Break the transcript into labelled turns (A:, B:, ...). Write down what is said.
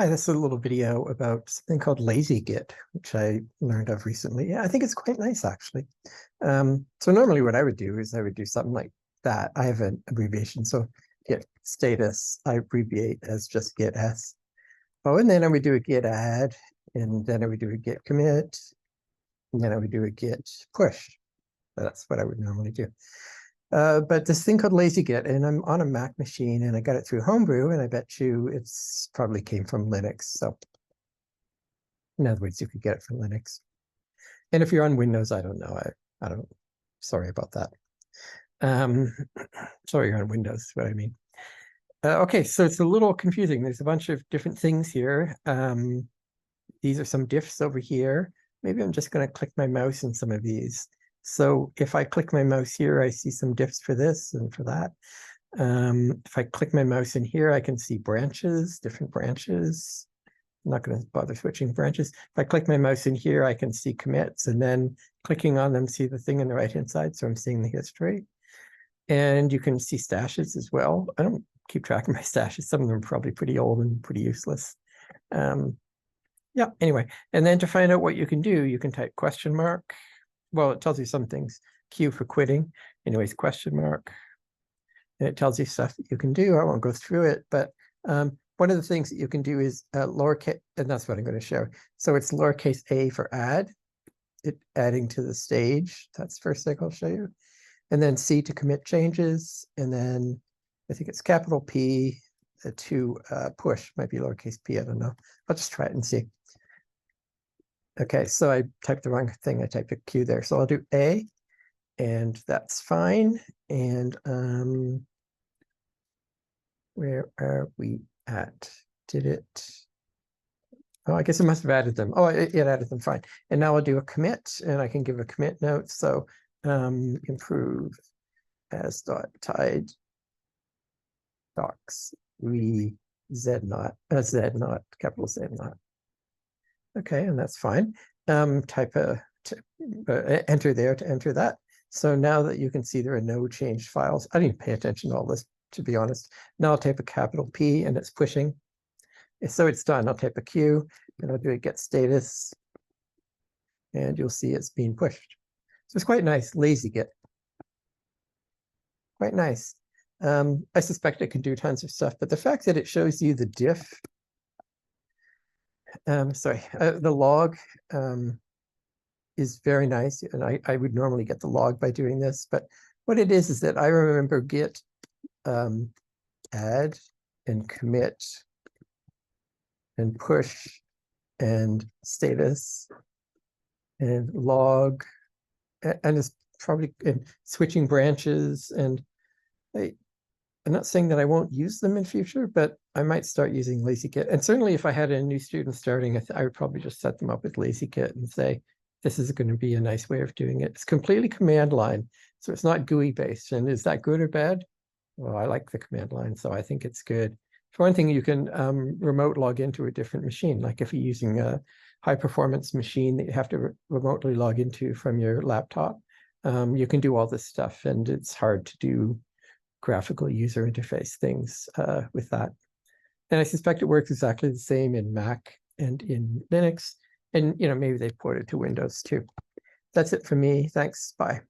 A: Hi, this is a little video about something called lazygit, which I learned of recently. Yeah, I think it's quite nice, actually. So normally what I would do is I would do something like that. I have an abbreviation, so git status, I abbreviate as just git s. Oh, and then I would do a git add, and then I would do a git commit, and then I would do a git push. That's what I would normally do. But this thing called lazygit, and I'm on a Mac machine, and I got it through Homebrew, and I bet you it's probably came from Linux. So in other words, you could get it from Linux. And if you're on Windows, I don't know. I don't. Sorry about that. Sorry, you're on Windows. Is what I mean. Okay, so it's a little confusing. There's a bunch of different things here. These are some diffs over here. Maybe I'm just going to click my mouse in some of these. So if I click my mouse here, I see some diffs for this and for that. If I click my mouse in here, I can see branches, different branches. I'm not going to bother switching branches. If I click my mouse in here, I can see commits, and then clicking on them, see the thing on the right-hand side. So I'm seeing the history. And you can see stashes as well. I don't keep track of my stashes. Some of them are probably pretty old and pretty useless. Yeah, anyway. And then to find out what you can do, you can type question mark. Well, it tells you some things. Q for quitting. Anyways, question mark. And it tells you stuff that you can do. I won't go through it, but one of the things that you can do is lowercase, and that's what I'm going to show. So it's lowercase a for add, it adding to the stage. That's the first thing I'll show you. And then C to commit changes. And then I think it's capital P to push, might be lowercase p, I don't know. I'll just try it and see. Okay, so I typed the wrong thing. I typed a Q there. So I'll do A, and that's fine. And where are we at? Did it? Oh, I guess it must have added them. Oh, it added them, fine. And now I'll do a commit, and I can give a commit note. So improve as dot tide docs re z not capital Z not. Okay, and that's fine. Type enter there to enter that. So now that you can see there are no changed files, I didn't pay attention to all this, to be honest. Now I'll type a capital P, and it's pushing. So it's done. I'll type a Q, and I'll do a get status, and you'll see it's being pushed. So it's quite nice, lazygit. Quite nice. I suspect it can do tons of stuff, but the fact that it shows you the diff, the log is very nice, and I would normally get the log by doing this, but what it is that I remember git add and commit and push and status and log, and it's probably in switching branches. And I'm not saying that I won't use them in future, but I might start using lazygit. And certainly if I had a new student starting, I would probably just set them up with lazygit and say, this is going to be a nice way of doing it. It's completely command line, so it's not GUI based. And is that good or bad? Well, I like the command line, so I think it's good. For one thing, you can remote log into a different machine. Like if you're using a high performance machine that you have to remotely log into from your laptop, you can do all this stuff, and it's hard to do graphical user interface things with that. And I suspect it works exactly the same in Mac and in Linux. And maybe they ported to Windows too. That's it for me. Thanks. Bye.